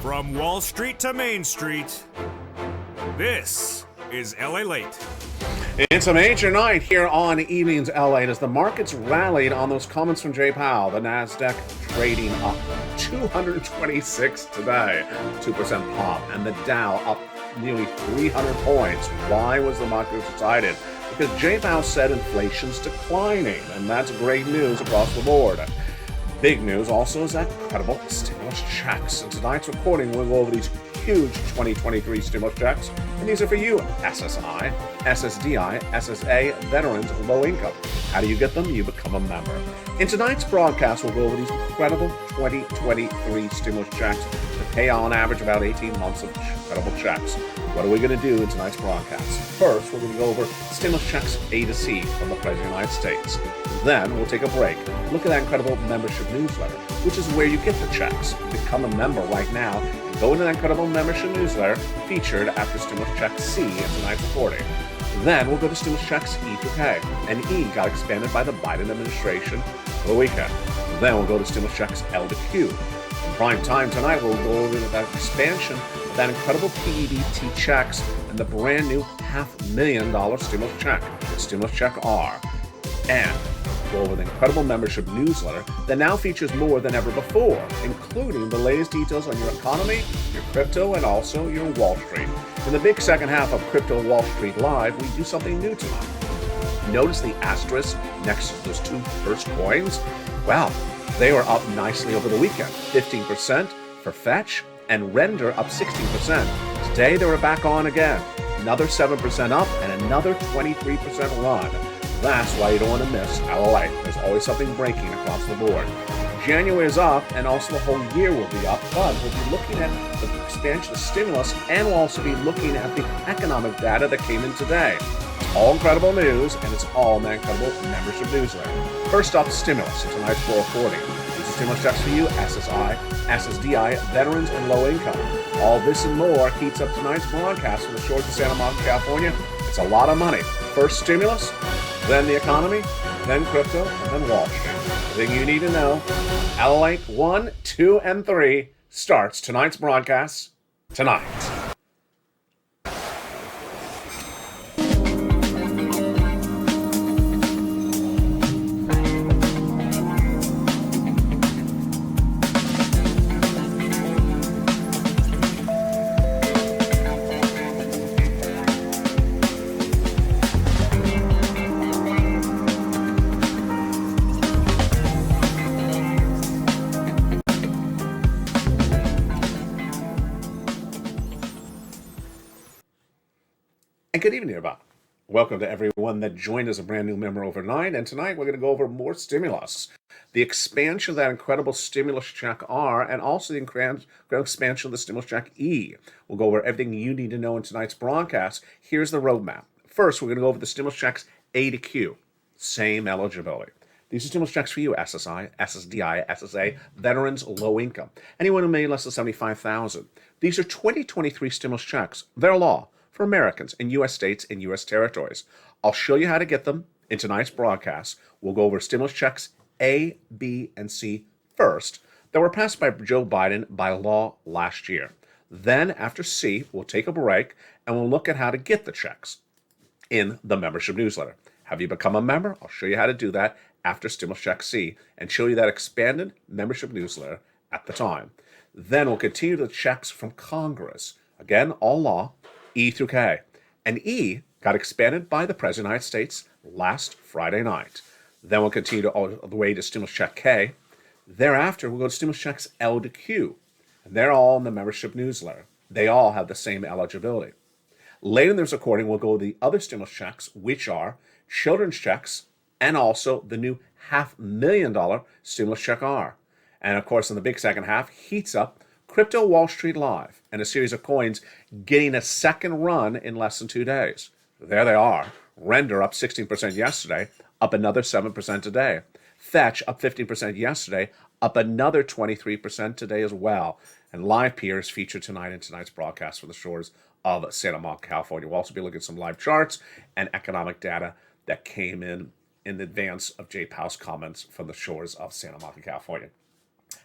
From Wall Street to Main Street, this is LALATE. It's a major night here on Evenings LA as the markets rallied on those comments from Jay Powell. The NASDAQ trading up 226 today, 2% pop, and the Dow up nearly 300 points. Why was the market excited? Because Jay Powell said inflation's declining, and that's great news across the board. Big news also is that credible stimulus checks. In tonight's recording, we'll go over these huge 2023 stimulus checks, and these are for you, SSI, SSDI, SSA, veterans, low income. How do you get them? You become a member. In tonight's broadcast, we'll go over these incredible 2023 stimulus checks that pay on average about 18 months of credible checks. What are we going to do in tonight's broadcast? First, we're going to go over stimulus checks A to C from the President of the United States. Then we'll take a break, look at that incredible membership newsletter, which is where you get the checks. Become a member right now and go into that incredible membership newsletter featured after stimulus check C in tonight's recording. Then we'll go to stimulus checks E through K, and E got expanded by the Biden administration for the weekend. Then we'll go to stimulus checks L to Q. In prime time tonight, we'll go over that expansion of that incredible PEBT checks and the brand new $500,000 stimulus check, the stimulus check R. And go over the incredible membership newsletter that now features more than ever before, including the latest details on your economy, your crypto, and also your Wall Street. In the big second half of Crypto Wall Street Live, we do something new tonight. Notice the asterisk next to those two first coins? Well, they were up nicely over the weekend, 15% for fetch, and render up 16%. Today they were back on again, another 7% up and another 23% run. That's why you don't want to miss LALATE. There's always something breaking across the board. January is up, and also the whole year will be up, but we'll be looking at the expansion of stimulus, and we'll also be looking at the economic data that came in today. It's all incredible news, and it's all in that incredible membership newsletter. First up, stimulus in tonight's full reporting. These are stimulus checks for you, SSI, SSDI, veterans, and low income. All this and more heats up tonight's broadcast from the shores of Santa Monica, California. It's a lot of money. First stimulus, then the economy, then crypto, and then Wall Street. Everything you need to know. LALATE 1, 2, and 3 starts tonight's broadcast tonight. Good evening, everybody. Welcome to everyone that joined as a brand new member overnight. And tonight we're going to go over more stimulus, the expansion of that incredible stimulus check R, and also the incredible expansion of the stimulus check E. We'll go over everything you need to know in tonight's broadcast. Here's the roadmap. First, we're going to go over the stimulus checks A to Q. Same eligibility. These are stimulus checks for you, SSI, SSDI, SSA, veterans, low income. Anyone who made less than $75,000. These are 2023 stimulus checks. They're law for Americans in U.S. states and U.S. territories. I'll show you how to get them in tonight's broadcast. We'll go over stimulus checks A, B, and C first that were passed by Joe Biden by law last year. Then, after C, we'll take a break and we'll look at how to get the checks in the membership newsletter. Have you become a member? I'll show you how to do that after stimulus check C and show you that expanded membership newsletter at the time. Then we'll continue the checks from Congress. Again, all law. E through K. And E got expanded by the President of the United States last Friday night. Then we'll continue all the way to stimulus check K. Thereafter, we'll go to stimulus checks L to Q. And they're all in the membership newsletter. They all have the same eligibility. Later in this recording, we'll go to the other stimulus checks, which are children's checks and also the new $500,000 stimulus check R. And of course, in the big second half, heats up Crypto Wall Street Live, and a series of coins getting a second run in less than 2 days. There they are. Render up 16% yesterday, up another 7% today. Fetch up 15% yesterday, up another 23% today as well. And live peers featured tonight in tonight's broadcast from the shores of Santa Monica, California. We'll also be looking at some live charts and economic data that came in advance of Jay Powell's comments from the shores of Santa Monica, California.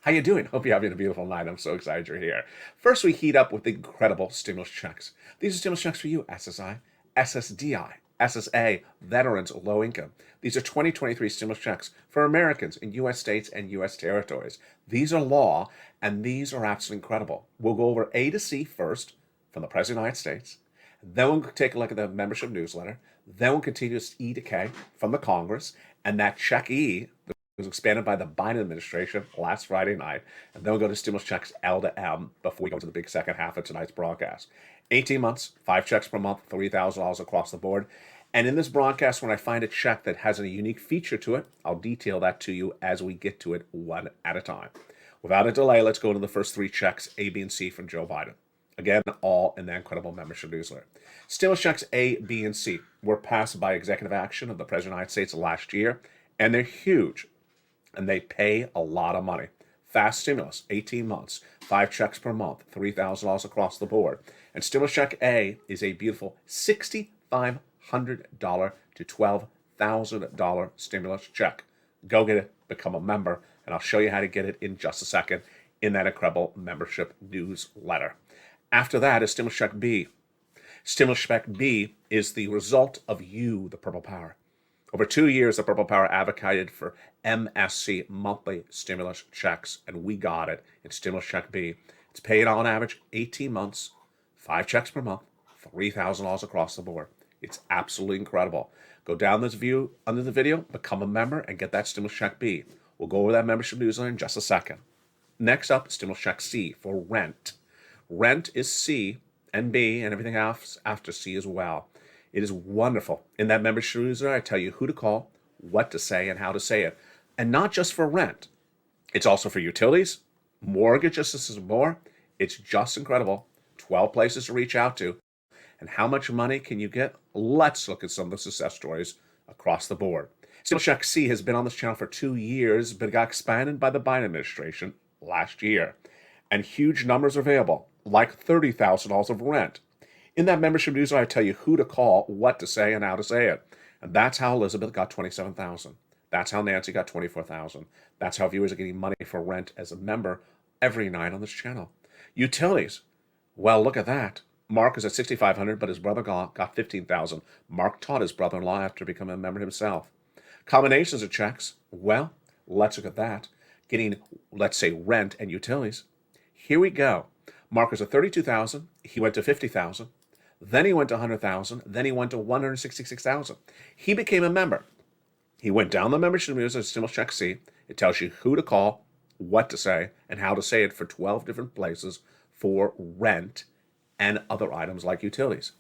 How you doing? Hope you're having a beautiful night. I'm so excited you're here. First, we heat up with the incredible stimulus checks. These are stimulus checks for you, SSI, SSDI, SSA, veterans, low income. These are 2023 stimulus checks for Americans in U.S. states and U.S. territories. These are law, and these are absolutely incredible. We'll go over A to C first from the President of the United States. Then we'll take a look at the membership newsletter. Then we'll continue to E to K from the Congress, and that check E was expanded by the Biden administration last Friday night. And then we'll go to stimulus checks L to M before we go to the big second half of tonight's broadcast. 18 months, 5 checks per month, $3,000 across the board. And in this broadcast, when I find a check that has a unique feature to it, I'll detail that to you as we get to it one at a time. Without a delay, let's go to the first 3 checks, A, B, and C from Joe Biden. Again, all in the incredible membership newsletter. Stimulus checks A, B, and C were passed by executive action of the President of the United States last year, and they're huge. And they pay a lot of money. Fast stimulus, 18 months, 5 checks per month, $3,000 across the board. And stimulus check A is a beautiful $6,500 to $12,000 stimulus check. Go get it, become a member, and I'll show you how to get it in just a second in that incredible membership newsletter. After that is stimulus check B. Stimulus check B is the result of you, the Purple Power. Over 2 years, the Purple Power advocated for MSC, monthly stimulus checks, and we got it in stimulus check B. It's paid on average 18 months, 5 checks per month, $3,000 across the board. It's absolutely incredible. Go down this view under the video, become a member, and get that stimulus check B. We'll go over that membership newsletter in just a second. Next up, stimulus check C for rent. Rent is C and B, and everything else after C as well. It is wonderful. In that membership newsletter, I tell you who to call, what to say, and how to say it. And not just for rent. It's also for utilities, mortgages, this is more. It's just incredible. 12 places to reach out to. And how much money can you get? Let's look at some of the success stories across the board. Stimulus check C has been on this channel for 2 years, but it got expanded by the Biden administration last year. And huge numbers are available, like $30,000 of rent. In that membership newsletter, I tell you who to call, what to say, and how to say it. And that's how Elizabeth got $27,000. That's how Nancy got $24,000. That's how viewers are getting money for rent as a member every night on this channel. Utilities. Well, look at that. Mark is at $6,500, but his brother got $15,000. Mark taught his brother-in-law after becoming a member himself. Combinations of checks. Well, let's look at that. Getting, let's say, rent and utilities. Here we go. Mark was at $32,000. He went to $50,000. Then he went to $100,000. Then he went to $166,000. He became a member. He went down the membership newsletter, stimulus check C. It tells you who to call, what to say, and how to say it for 12 different places for rent and other items like utilities.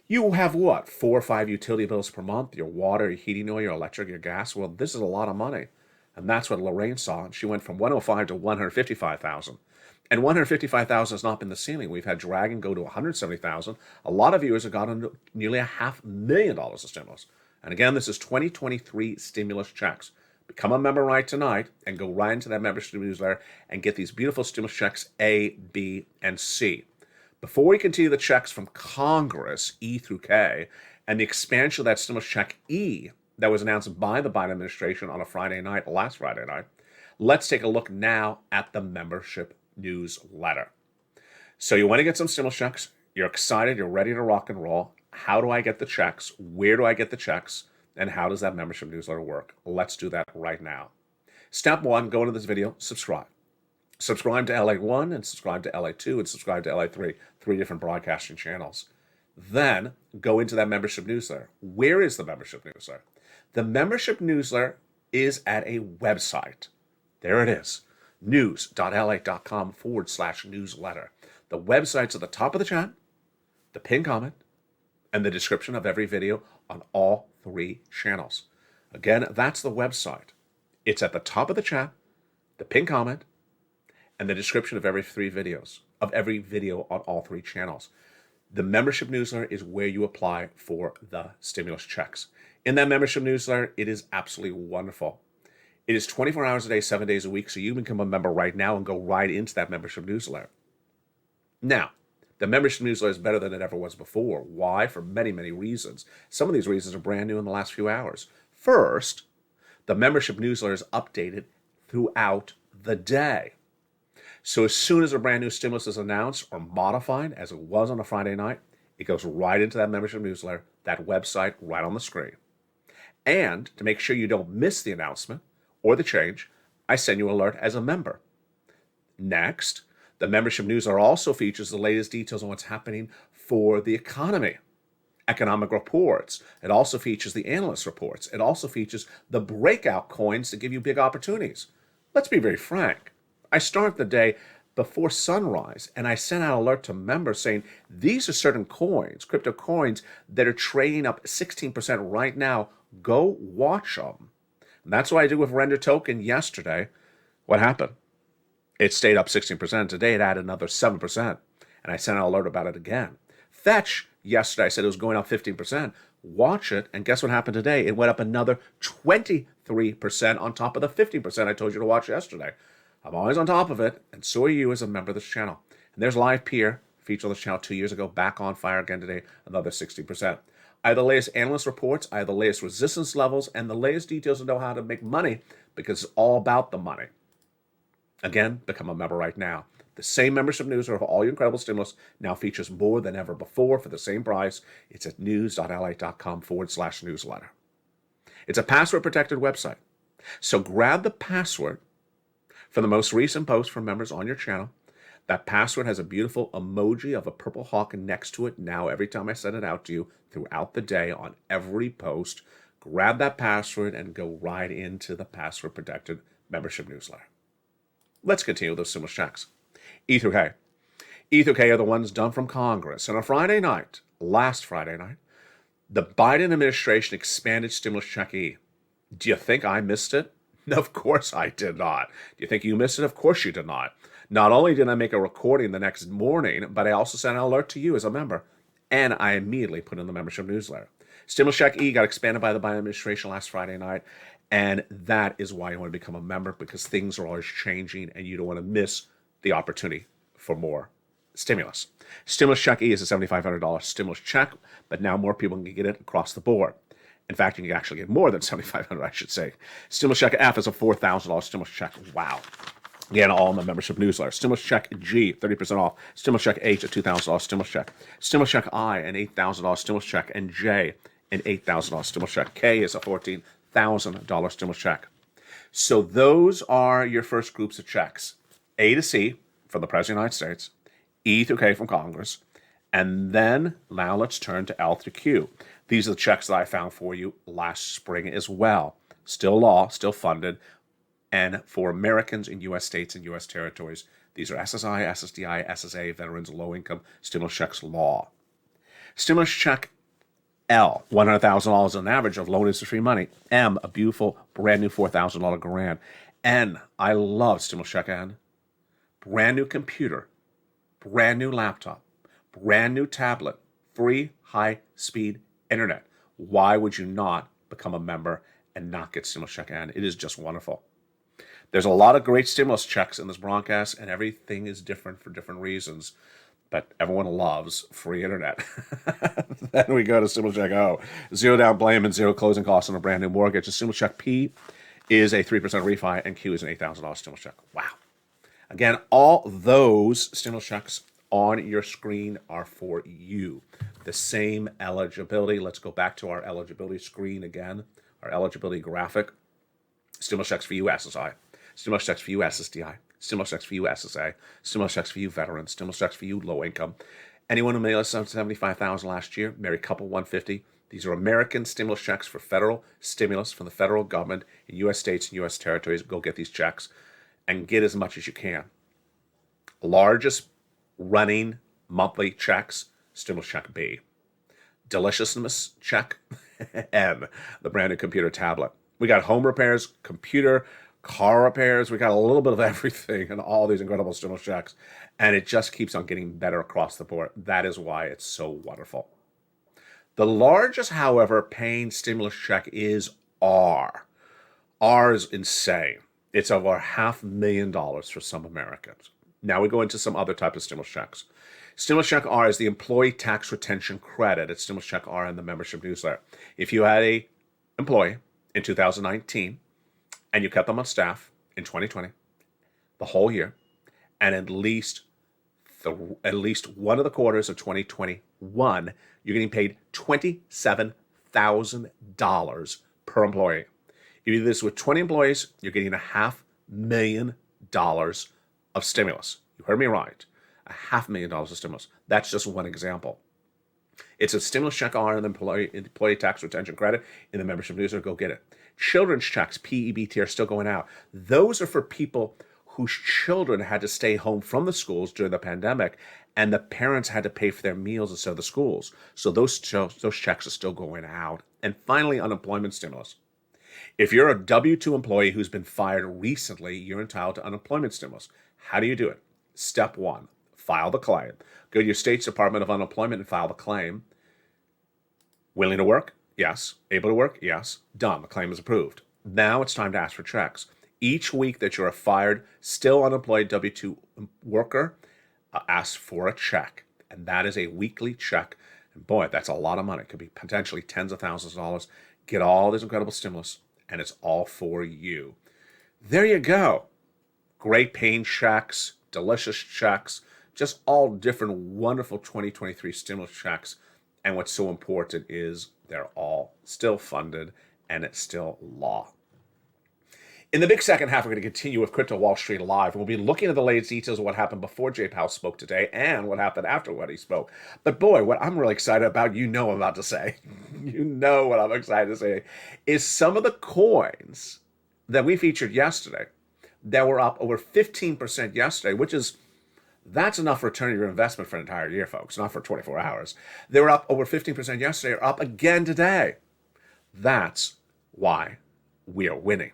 You have what? 4 or 5 utility bills per month, your water, your heating oil, your electric, your gas. Well, this is a lot of money. And that's what Lorraine saw. She went from $105,000 to $155,000. And $155,000 has not been the ceiling. We've had Dragon go to $170,000. A lot of viewers have gotten nearly $500,000 of stimulus. And again, this is 2023 stimulus checks. Become a member right tonight and go right into that membership newsletter and get these beautiful stimulus checks A, B, and C. Before we continue the checks from Congress, E through K, and the expansion of that stimulus check E that was announced by the Biden administration on a Friday night, last Friday night, let's take a look now at the membership newsletter. So you want to get some stimulus checks. You're excited. You're ready to rock and roll. How do I get the checks? Where do I get the checks? And how does that membership newsletter work? Let's do that right now. Step 1, go into this video, subscribe. Subscribe to LA1 and subscribe to LA2 and subscribe to LA3, 3 different broadcasting channels. Then go into that membership newsletter. Where is the membership newsletter? The membership newsletter is at a website. There it is. news.la.com/newsletter. The website's at the top of the chat, the pinned comment, and the description of every video on all 3 channels. Again, that's the website. It's at the top of the chat, the pinned comment, and the description of every 3 videos, of every video on all 3 channels. The membership newsletter is where you apply for the stimulus checks. In that membership newsletter, it is absolutely wonderful. It is 24 hours a day, 7 days a week, so you can become a member right now and go right into that membership newsletter. Now, the membership newsletter is better than it ever was before. Why? For many, many reasons. Some of these reasons are brand new in the last few hours. First, the membership newsletter is updated throughout the day. So as soon as a brand new stimulus is announced or modified, as it was on a Friday night, it goes right into that membership newsletter, that website right on the screen. And to make sure you don't miss the announcement or the change, I send you an alert as a member. Next, the membership newsletter also features the latest details on what's happening for the economy, economic reports. It also features the analyst reports. It also features the breakout coins that give you big opportunities. Let's be very frank. I start the day before sunrise and I send out an alert to members saying these are certain coins, crypto coins, that are trading up 16% right now. Go watch them. And that's what I did with Render Token yesterday. What happened? It stayed up 16%. Today it added another 7%. And I sent an alert about it again. Fetch, yesterday I said it was going up 15%. Watch it, and guess what happened today? It went up another 23% on top of the 15% I told you to watch yesterday. I'm always on top of it, and so are you as a member of this channel. And there's Live Peer, featured on this channel 2 years ago, back on fire again today, another 60%. I have the latest analyst reports, I have the latest resistance levels, and the latest details to know how to make money, because it's all about the money. Again, become a member right now. The same membership newsletter for all your incredible stimulus now features more than ever before for the same price. It's at news.lalate.com/newsletter. It's a password-protected website. So grab the password for the most recent post from members on your channel. That password has a beautiful emoji of a purple hawk next to it now every time I send it out to you throughout the day on every post. Grab that password and go right into the password-protected membership newsletter. Let's continue with those stimulus checks. E through K. E through K are the ones done from Congress. And on Friday night, last Friday night, the Biden administration expanded stimulus check E. Do you think I missed it? No, of course I did not. Do you think you missed it? Of course you did not. Not only did I make a recording the next morning, but I also sent an alert to you as a member. And I immediately put in the membership newsletter. Stimulus check E got expanded by the Biden administration last Friday night. And that is why you want to become a member, because things are always changing and you don't want to miss the opportunity for more stimulus. Stimulus check E is a $7,500 stimulus check, but now more people can get it across the board. In fact, you can actually get more than $7,500, I should say. Stimulus check F is a $4,000 stimulus check. Wow. Again, all in the membership newsletter. Stimulus check G, 30% off. Stimulus check H, a $2,000 stimulus check. Stimulus check I, an $8,000 stimulus check. And J, an $8,000 stimulus check. K is a $14,000 stimulus check. So those are your first groups of checks. A to C from the President of the United States, E through K from Congress, and then now let's turn to L through Q. These are the checks that I found for you last spring as well. Still law, still funded, and for Americans in U.S. states and U.S. territories. These are SSI, SSDI, SSA, Veterans, Low Income, Stimulus Checks Law. Stimulus Check L, $100,000 on average of loan interest-free money. M, a beautiful brand new $4,000 grant. N, I love Stimulus Check N. Brand new computer, brand new laptop, brand new tablet, free high-speed internet. Why would you not become a member and not get Stimulus Check N? It is just wonderful. There's a lot of great stimulus checks in this broadcast, and everything is different for different reasons. But everyone loves free internet. Then we go to Stimulus Check O. Zero down payment, zero closing costs on a brand new mortgage. A Stimulus Check P is a 3% refi, and Q is an $8,000 stimulus check. Wow. Again, all those stimulus checks on your screen are for you. The same eligibility. Let's go back to our eligibility screen again, our eligibility graphic. Stimulus checks for you, SSI. Stimulus checks for you, SSDI. Stimulus checks for you, SSA. Stimulus checks for you, veterans. Stimulus checks for you, low income. Anyone who made less than $75,000 last year, married couple 150. These are American stimulus checks for federal stimulus from the federal government in U.S. states and U.S. territories. Go get these checks and get as much as you can. Largest running monthly checks, Stimulus Check B. Deliciousness check, M, the brand new computer tablet. We got home repairs, computer, car repairs. We got a little bit of everything and all these incredible stimulus checks. And it just keeps on getting better across the board. That is why it's so wonderful. The largest, however, paying stimulus check is R. R is insane. It's over $500,000 for some Americans. Now we go into some other type of stimulus checks. Stimulus Check R is the Employee Tax Retention Credit. It's Stimulus Check R in the membership newsletter. If you had an employee in 2019 and you kept them on staff in 2020, the whole year, and at least one of the quarters of 2021, you're getting paid $27,000 per employee. If you do this with 20 employees, you're getting $500,000 of stimulus. You heard me right. $500,000 of stimulus. That's just one example. It's a stimulus check on the employee tax retention credit in the membership newsletter. Go get it. Children's checks, PEBT, are still going out. Those are for people whose children had to stay home from the schools during the pandemic, and the parents had to pay for their meals instead of the schools. So those checks are still going out. And finally, unemployment stimulus. If you're a W-2 employee who's been fired recently, you're entitled to unemployment stimulus. How do you do it? Step one, file the claim. Go to your state's Department of Unemployment and file the claim. Willing to work? Yes. Able to work? Yes. Done. The claim is approved. Now it's time to ask for checks. Each week that you're a fired, still unemployed W-2 worker, ask for a check. And that is a weekly check. And boy, that's a lot of money. It could be potentially tens of thousands of dollars. Get all this incredible stimulus, and it's all for you. There you go. Great paying checks, delicious checks, just all different wonderful 2023 stimulus checks. And what's so important is they're all still funded, and it's still law. In the big second half, we're going to continue with Crypto Wall Street Live. We'll be looking at the latest details of what happened before Jay Powell spoke today and what happened after what he spoke. But boy, what I'm really excited about, I'm about to say, what I'm excited to say, is some of the coins that we featured yesterday that were up over 15% yesterday, that's enough for returning your investment for an entire year, folks, not for 24 hours. They were up over 15% yesterday, are up again today. That's why we are winning.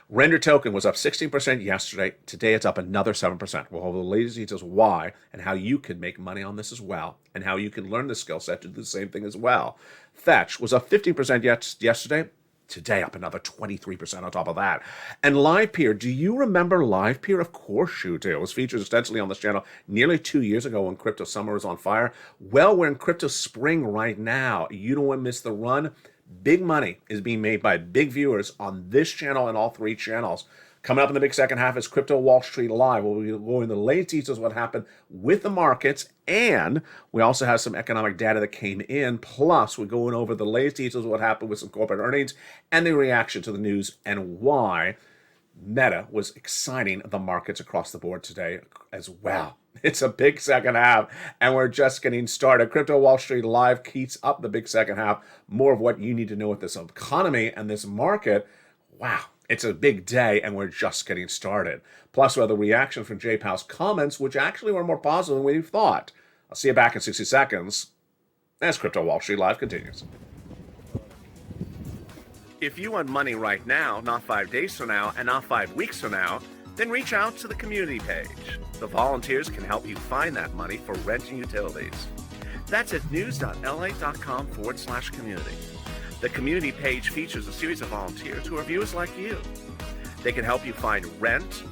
Render token was up 16% yesterday. Today it's up another 7%. We'll have the latest details why and how you can make money on this as well, and how you can learn the skill set to do the same thing as well. Fetch was up 15% yesterday. Today up another 23% on top of that. And LivePeer, do you remember LivePeer? Of course you do. It was featured extensively on this channel nearly 2 years ago when crypto summer was on fire. Well, we're in crypto spring right now. You don't want to miss the run. Big money is being made by big viewers on this channel and all three channels. Coming up in the big second half is Crypto Wall Street Live. We'll be going the latest details of what happened with the markets, and we also have some economic data that came in. Plus, we're going over the latest details of what happened with some corporate earnings and the reaction to the news and why Meta was exciting the markets across the board today as well. It's a big second half, and we're just getting started. Crypto Wall Street Live keeps up the big second half. More of what you need to know with this economy and this market. Wow, it's a big day, and we're just getting started. Plus, we have the reaction from Jay Powell's comments, which actually were more positive than we thought. I'll see you back in 60 seconds as Crypto Wall Street Live continues. If you want money right now, not 5 days from now, and not 5 weeks from now, then reach out to the community page. The volunteers can help you find that money for rent and utilities. That's at news.lalate.com/community. The community page features a series of volunteers who are viewers like you. They can help you find rent,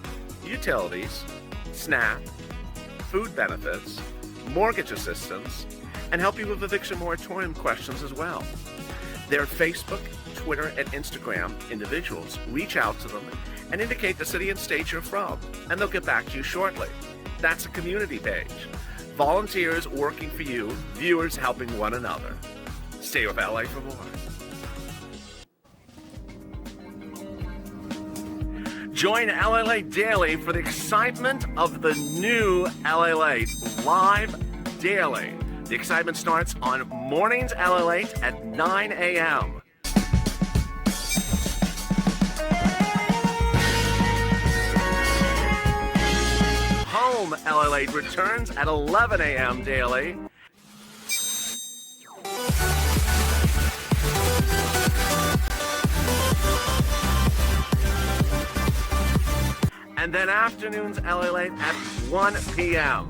utilities, SNAP, food benefits, mortgage assistance, and help you with eviction moratorium questions as well. They're Facebook, Twitter, and Instagram individuals. Reach out to them and indicate the city and state you're from, and they'll get back to you shortly. That's a community page. Volunteers working for you, viewers helping one another. Stay with LA for more. Join LALATE Daily for the excitement of the new LALATE live daily. The excitement starts on mornings LALATE at 9 a.m. Home LALATE returns at 11 a.m. daily. And then afternoons LALATE at 1 p.m.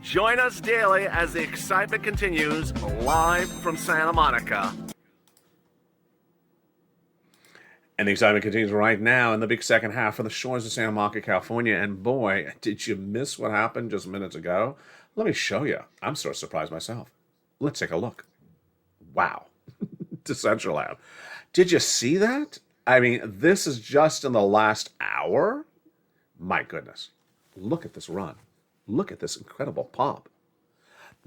Join us daily as the excitement continues live from Santa Monica. And the excitement continues right now in the big second half from the shores of Santa Monica, California. And boy, did you miss what happened just minutes ago? Let me show you. I'm sort of surprised myself. Let's take a look. Wow. Decentraland. Did you see that? I mean, this is just in the last hour. My goodness. Look at this run. Look at this incredible pop.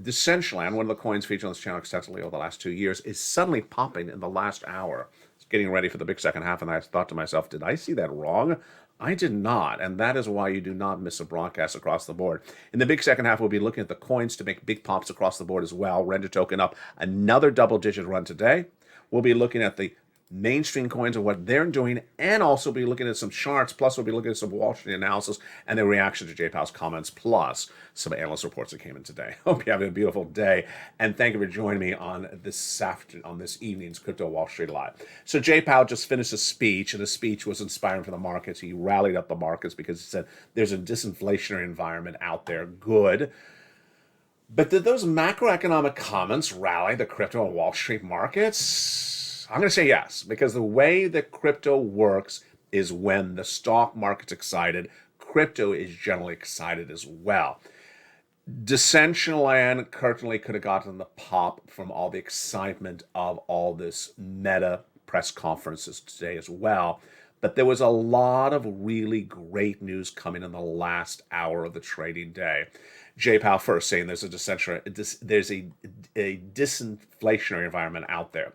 Decentraland, one of the coins featured on this channel extensively over the last 2 years, is suddenly popping in the last hour. It's getting ready for the big second half, and I thought to myself, did I see that wrong? I did not, and that is why you do not miss a broadcast across the board. In the big second half, we'll be looking at the coins to make big pops across the board as well. Render token up another double-digit run today. We'll be looking at the mainstream coins and what they're doing, and also be looking at some charts, plus we'll be looking at some Wall Street analysis and the reaction to Jay Powell's comments, plus some analyst reports that came in today. Hope you're having a beautiful day, and thank you for joining me on this evening's Crypto Wall Street Live. So Jay Powell just finished a speech, and the speech was inspiring for the markets. He rallied up the markets because he said there's a disinflationary environment out there. Good. But did those macroeconomic comments rally the crypto and Wall Street markets? I'm going to say yes, because the way that crypto works is when the stock market's excited, crypto is generally excited as well. Decentraland certainly could have gotten the pop from all the excitement of all this meta press conferences today as well. But there was a lot of really great news coming in the last hour of the trading day. Jay Powell first saying there's a disinflationary environment out there.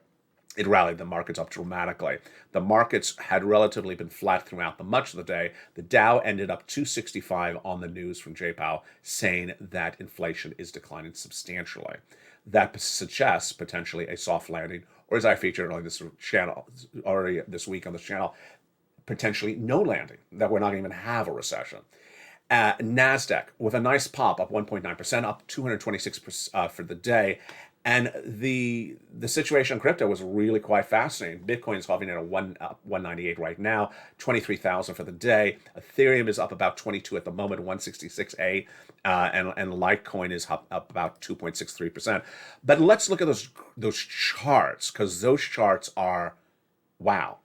It rallied the markets up dramatically. The markets had relatively been flat throughout the much of the day. The Dow ended up 265 on the news from Jay Powell saying that inflation is declining substantially. That suggests potentially a soft landing, or as I featured on this channel already this week on this channel, potentially no landing, that we're not going to even have a recession. NASDAQ with a nice pop, up 1.9%, up 226 for the day. And the situation in crypto was really quite fascinating. Bitcoin is hovering at 198 right now, 23,000 for the day. Ethereum is up about 22 at the moment, 166.8, and Litecoin is up about 2.63%. But let's look at those charts, because those charts are wow.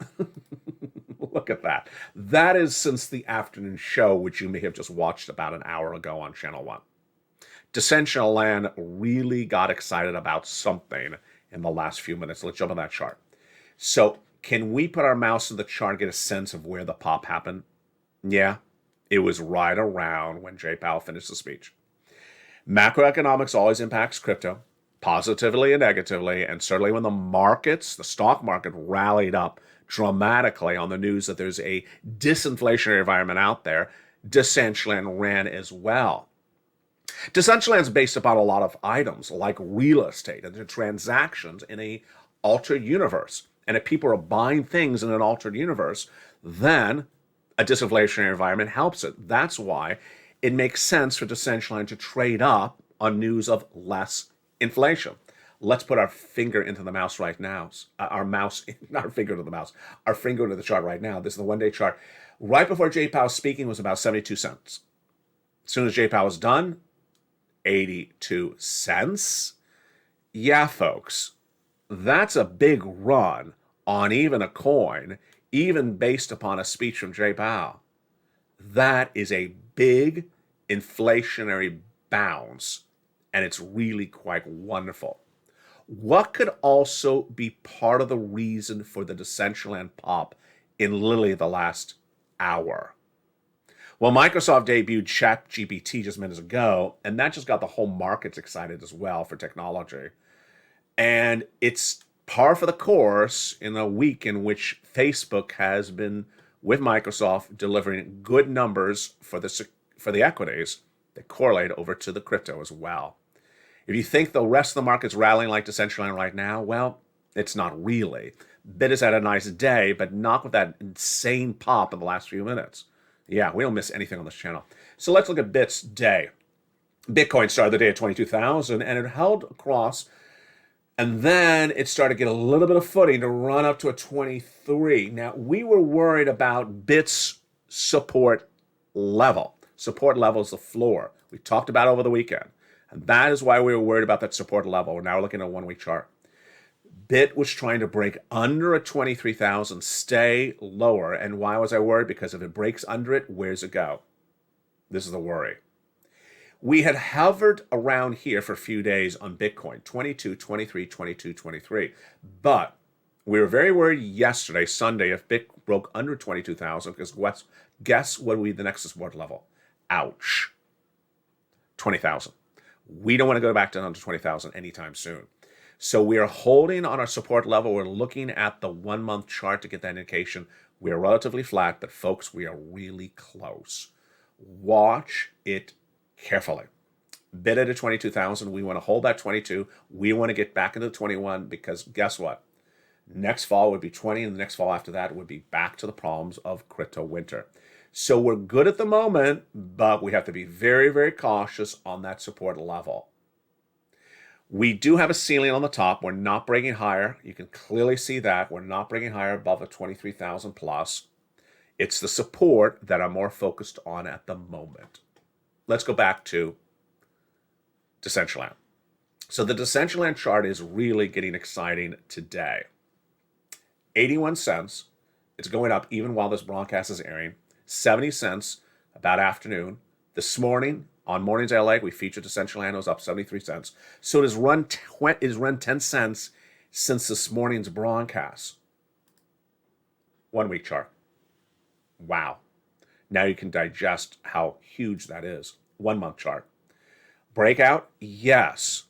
Look at that. That is since the afternoon show, which you may have just watched about an hour ago on Channel 1. Decentraland really got excited about something in the last few minutes. Let's jump on that chart. So can we put our mouse in the chart and get a sense of where the pop happened? Yeah, it was right around when Jay Powell finished the speech. Macroeconomics always impacts crypto, positively and negatively, and certainly when the markets, the stock market, rallied up dramatically on the news that there's a disinflationary environment out there, Decentraland ran as well. Decentraland is based upon a lot of items like real estate and the transactions in a altered universe. And if people are buying things in an altered universe, then a disinflationary environment helps it. That's why it makes sense for Decentraland to trade up on news of less inflation. Let's put our finger into the mouse right now. Not our finger to the mouse, our finger to the chart right now. This is the one-day chart. Right before Jay Powell speaking was about 72 cents. As soon as Jay Powell was done, 82 cents. Yeah, folks, that's a big run on even a coin, even based upon a speech from Jay Powell. That is a big inflationary bounce, and it's really quite wonderful. What could also be part of the reason for the Decentraland pop in literally the last hour? Well, Microsoft debuted ChatGPT just minutes ago, and that just got the whole markets excited as well for technology. And it's par for the course in a week in which Facebook has been, with Microsoft, delivering good numbers for the equities that correlate over to the crypto as well. If you think the rest of the market's rallying like Decentraland right now, well, it's not really. Bit has had a nice day, but not with that insane pop in the last few minutes. Yeah, we don't miss anything on this channel. So let's look at Bit's day. Bitcoin started the day at 22,000, and it held across, and then it started to get a little bit of footing to run up to a 23. Now, we were worried about Bit's support level. Support level is the floor. We talked about it over the weekend, and that is why we were worried about that support level. Now we're looking at a one-week chart. Bit was trying to break under a 23,000, stay lower. And why was I worried? Because if it breaks under it, where's it go? This is the worry. We had hovered around here for a few days on Bitcoin, 22, 23, 22, 23. But We were very worried yesterday, Sunday, if Bitcoin broke under 22,000, because guess what would be the next support level? Ouch. 20,000. We don't want to go back to under 20,000 anytime soon. So we are holding on our support level. We're looking at the 1 month chart to get that indication. We are relatively flat, but folks, we are really close. Watch it carefully. Bid at 22,000. We want to hold that 22. We want to get back into the 21 because guess what? Next fall would be 20, and the next fall after that would be back to the problems of crypto winter. So we're good at the moment, but we have to be very, very cautious on that support level. We do have a ceiling on the top. We're not breaking higher. You can clearly see that. We're not breaking higher above the 23,000 plus. It's the support that I'm more focused on at the moment. Let's go back to Decentraland. So the Decentraland chart is really getting exciting today. 81 cents. It's going up even while this broadcast is airing. 70 cents about afternoon. This morning, on Mornings LA, we featured Decentraland. It was up 73 cents. So it has run 10 cents since this morning's broadcast. 1 week chart. Wow. Now you can digest how huge that is. 1 month chart. Breakout? Yes.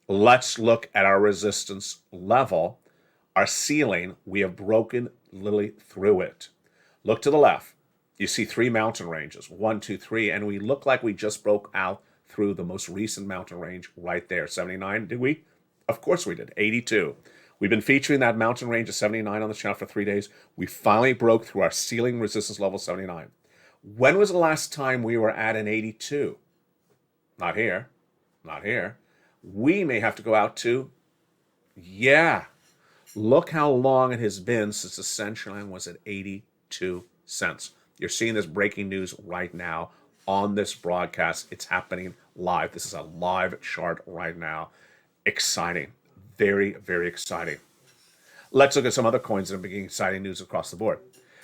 Let's look at our resistance level. Our ceiling, we have broken literally through it. Look to the left. You see 3 mountain ranges, 1, 2, 3, and we look like we just broke out through the most recent mountain range right there. 79, did we? Of course we did. 82. We've been featuring that mountain range of 79 on the channel for 3 days. We finally broke through our ceiling resistance level 79. When was the last time we were at an 82? Not here. Not here. We may have to go out to, yeah. Look how long it has been since the Decentraland was at 82 cents. You're seeing this breaking news right now on this broadcast. It's happening live. This is a live chart right now. Exciting. Very, very exciting. Let's look at some other coins that are bringing exciting news across the board.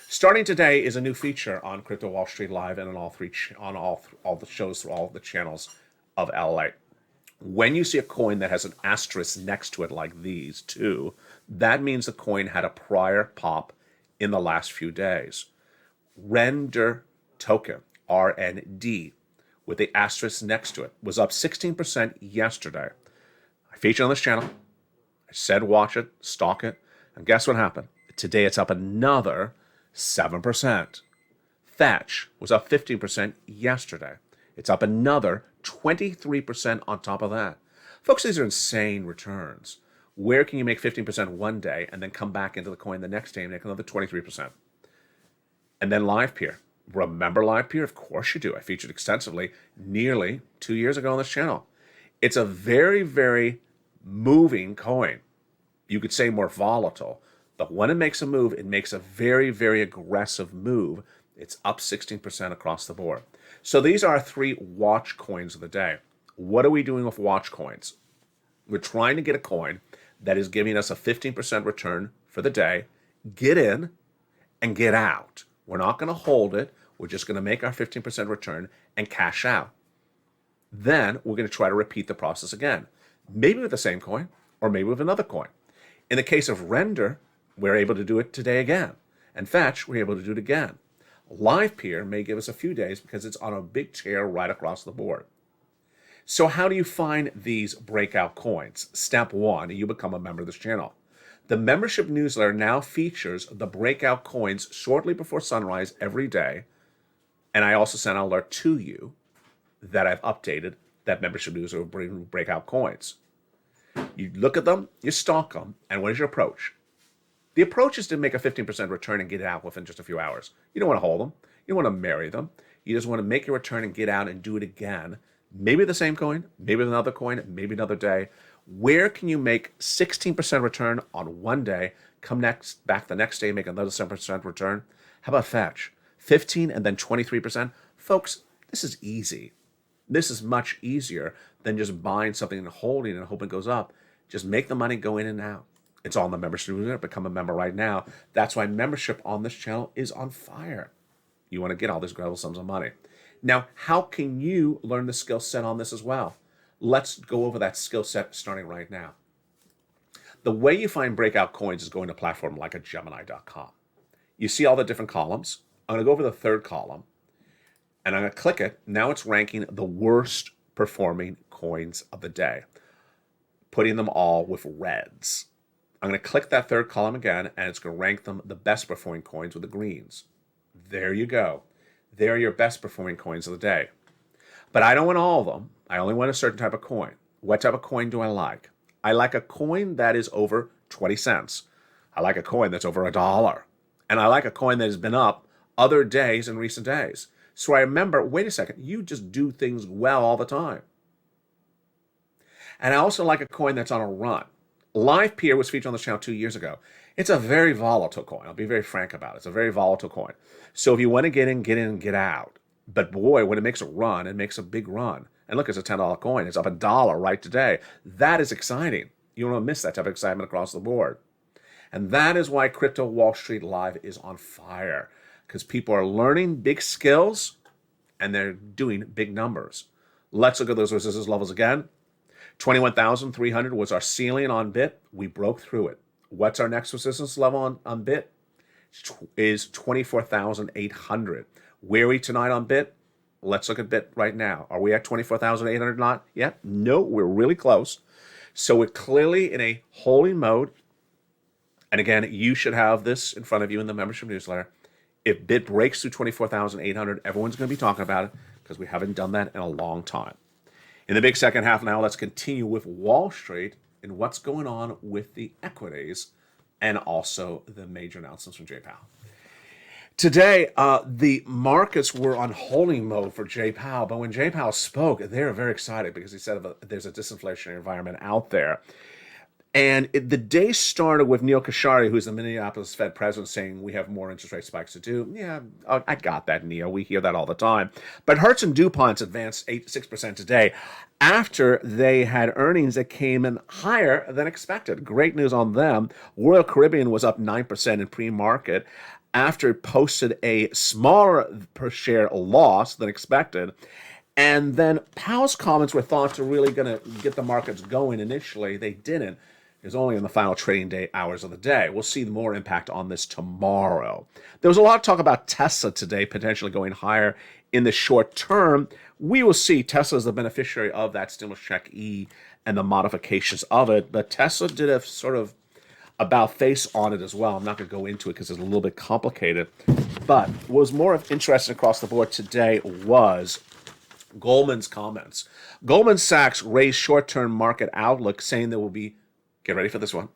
Starting today is a new feature on Crypto Wall Street Live and on all the shows through all the channels of LALATE. When you see a coin that has an asterisk next to it like these two, that means the coin had a prior pop in the last few days. Render token, RND, with the asterisk next to it, was up 16% yesterday. I featured on this channel. I said watch it, stalk it, and guess what happened? Today it's up another 7%. Fetch was up 15% yesterday. It's up another 23% on top of that. Folks, these are insane returns. Where can you make 15% one day and then come back into the coin the next day and make another 23%? And then LivePeer. Remember LivePeer? Of course you do. I featured extensively nearly 2 years ago on this channel. It's a very, very moving coin. You could say more volatile. But when it makes a move, it makes a very, very aggressive move. It's up 16% across the board. So these are our 3 watch coins of the day. What are we doing with watch coins? We're trying to get a coin that is giving us a 15% return for the day. Get in and get out. We're not going to hold it. We're just going to make our 15% return and cash out. Then we're going to try to repeat the process again. Maybe with the same coin or maybe with another coin. In the case of Render, we're able to do it today again. And Fetch, we're able to do it again. LivePeer may give us a few days because it's on a big tear right across the board. So how do you find these breakout coins? Step 1, you become a member of this channel. The membership newsletter now features the breakout coins shortly before sunrise every day. And I also send an alert to you that I've updated that membership newsletter will breakout coins. You look at them, you stalk them, and what is your approach? The approach is to make a 15% return and get out within just a few hours. You don't want to hold them. You don't want to marry them. You just want to make your return and get out and do it again. Maybe the same coin, maybe another coin, maybe another day. Where can you make 16% return on one day, come back the next day, make another 7% return? How about Fetch? 15 and then 23%? Folks, this is easy. This is much easier than just buying something and holding and hoping it goes up. Just make the money go in and out. It's all in the membership newsletter. Become a member right now. That's why membership on this channel is on fire. You want to get all these incredible sums of money. Now, how can you learn the skill set on this as well? Let's go over that skill set starting right now. The way you find breakout coins is going to a platform like a Gemini.com. You see all the different columns. I'm going to go over the third column, and I'm going to click it. Now it's ranking the worst performing coins of the day, putting them all with reds. I'm going to click that third column again, and it's going to rank them the best performing coins with the greens. There you go. They're your best performing coins of the day. But I don't want all of them. I only want a certain type of coin. What type of coin do I like? I like a coin that is over 20 cents. I like a coin that's over $1. And I like a coin that has been up other days in recent days. So I remember, wait a second, you just do things well all the time. And I also like a coin that's on a run. Live Peer was featured on the channel 2 years ago. It's a very volatile coin. I'll be very frank about it. It's a very volatile coin. So if you want to get in, get out. But boy, when it makes a run, it makes a big run. And look, it's a $10 coin. It's up $1 right today. That is exciting. You don't want to miss that type of excitement across the board. And that is why Crypto Wall Street Live is on fire. Because people are learning big skills and they're doing big numbers. Let's look at those resistance levels again. 21,300 was our ceiling on BIT. We broke through it. What's our next resistance level on BIT? Is 24,800. Where are we tonight on BIT? Let's look at BIT right now. Are we at 24,800 not yet? No, we're really close. So we're clearly in a holding mode. And again, you should have this in front of you in the membership newsletter. If BIT breaks through 24,800, everyone's going to be talking about it because we haven't done that in a long time. In the big second half now, let's continue with Wall Street and what's going on with the equities and also the major announcements from Jay Powell. Today, the markets were on holding mode for Jay Powell, but when Jay Powell spoke, they were very excited because he said there's a disinflationary environment out there. And the day started with Neil Kashari, who's the Minneapolis Fed president, saying we have more interest rate spikes to do. Yeah, I got that, Neil. We hear that all the time. But Hertz and DuPont's advanced 6% today after they had earnings that came in higher than expected. Great news on them. Royal Caribbean was up 9% in pre-market after it posted a smaller per share loss than expected. And then Powell's comments were thought to really going to get the markets going initially. They didn't. It was only in the final trading day hours of the day. We'll see more impact on this tomorrow. There was a lot of talk about Tesla today potentially going higher in the short term. We will see. Tesla is the beneficiary of that stimulus check E and the modifications of it. But Tesla did a sort of about face on it as well. I'm not going to go into it because it's a little bit complicated. But what was more of interest across the board today was Goldman's comments. Goldman Sachs raised short-term market outlook, saying there will be, get ready for this one,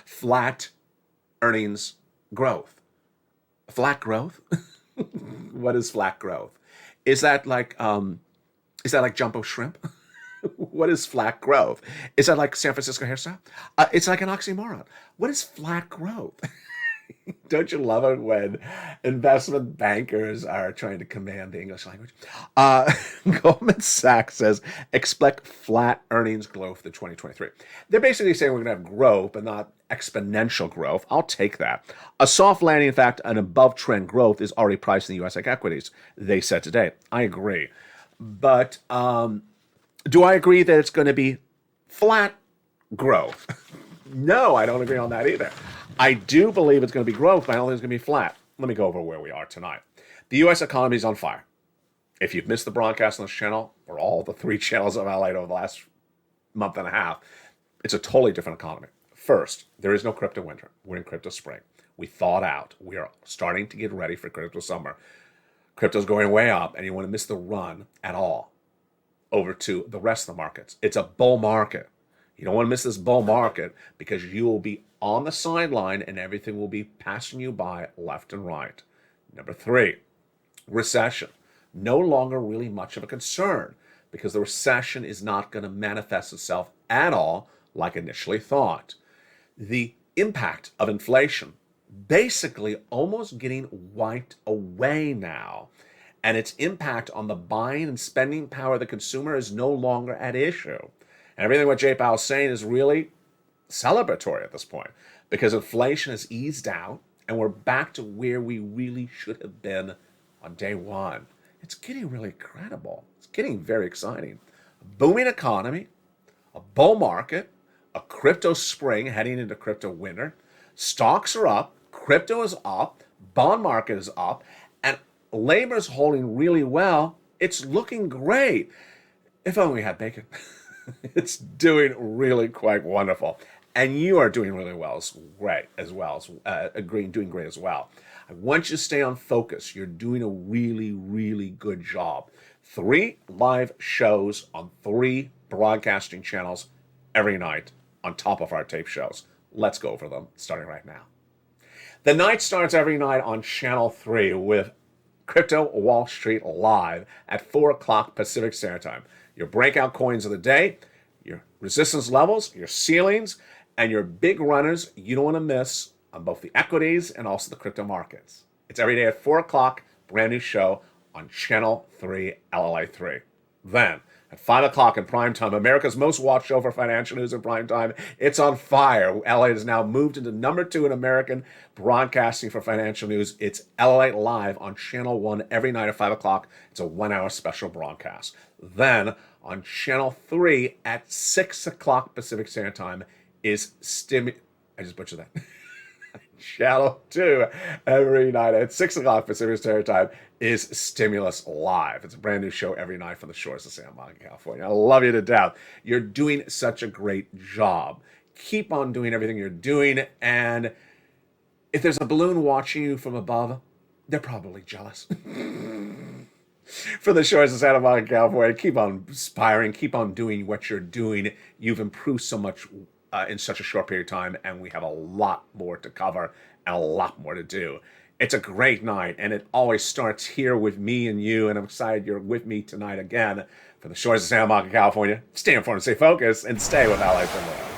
flat earnings growth. Flat growth? What is flat growth? Is that like jumbo shrimp? What is flat growth? Is that like San Francisco hairstyle? It's like an oxymoron. What is flat growth? Don't you love it when investment bankers are trying to command the English language? Goldman Sachs says, expect flat earnings growth in 2023. They're basically saying we're going to have growth, but not exponential growth. I'll take that. A soft landing, in fact, an above-trend growth is already priced in the U.S. equities, they said today. I agree. But do I agree that it's going to be flat growth? No, I don't agree on that either. I do believe it's going to be growth, but I don't think it's going to be flat. Let me go over where we are tonight. The U.S. economy is on fire. If you've missed the broadcast on this channel, or all the 3 channels I've highlighted over the last month and a half, it's a totally different economy. First, there is no crypto winter. We're in crypto spring. We thawed out. We are starting to get ready for crypto summer. Crypto's going way up, and you want to miss the run at all over to the rest of the markets. It's a bull market. You don't want to miss this bull market because you will be on the sideline and everything will be passing you by left and right. Number 3, recession. No longer really much of a concern because the recession is not going to manifest itself at all like initially thought. The impact of inflation basically almost getting wiped away now. And its impact on the buying and spending power of the consumer is no longer at issue. And everything what Jay Powell is saying is really celebratory at this point because inflation has eased out and we're back to where we really should have been on day one. It's getting really incredible. It's getting very exciting. A booming economy, a bull market, a crypto spring heading into crypto winter. Stocks are up, crypto is up, bond market is up, and labor is holding really well. It's looking great. If only we had bacon. It's doing really quite wonderful. And you are doing really well, doing great as well. I want you to stay on focus. You're doing a really, really good job. 3 live shows on 3 broadcasting channels every night on top of our tape shows. Let's go over them, starting right now. The night starts every night on Channel 3 with Crypto Wall Street Live at 4 o'clock Pacific Standard Time. Your breakout coins of the day, your resistance levels, your ceilings, and your big runners you don't want to miss on both the equities and also the crypto markets. It's every day at 4 o'clock, brand new show on Channel 3, LALATE. Then, at 5 o'clock in prime time, America's most watched show for financial news in prime time, it's on fire. LA has now moved into number 2 in American broadcasting for financial news. It's LALATE Live on Channel 1 every night at 5 o'clock. It's a 1-hour special broadcast. Then, on Channel 3 at 6 o'clock Pacific Standard Time is I just butchered that. Channel 2 every night at 6 o'clock Pacific Standard Time is Stimulus Live. It's a brand new show every night from the shores of Santa Monica, California. I love you to death. You're doing such a great job. Keep on doing everything you're doing. And if there's a balloon watching you from above, they're probably jealous. From the shores of Santa Monica, California, keep on aspiring. Keep on doing what you're doing. You've improved so much in such a short period of time, and we have a lot more to cover and a lot more to do. It's a great night, and it always starts here with me and you, and I'm excited you're with me tonight again from the shores of Santa Monica, California. Stay informed, stay focused, and stay with LA for more.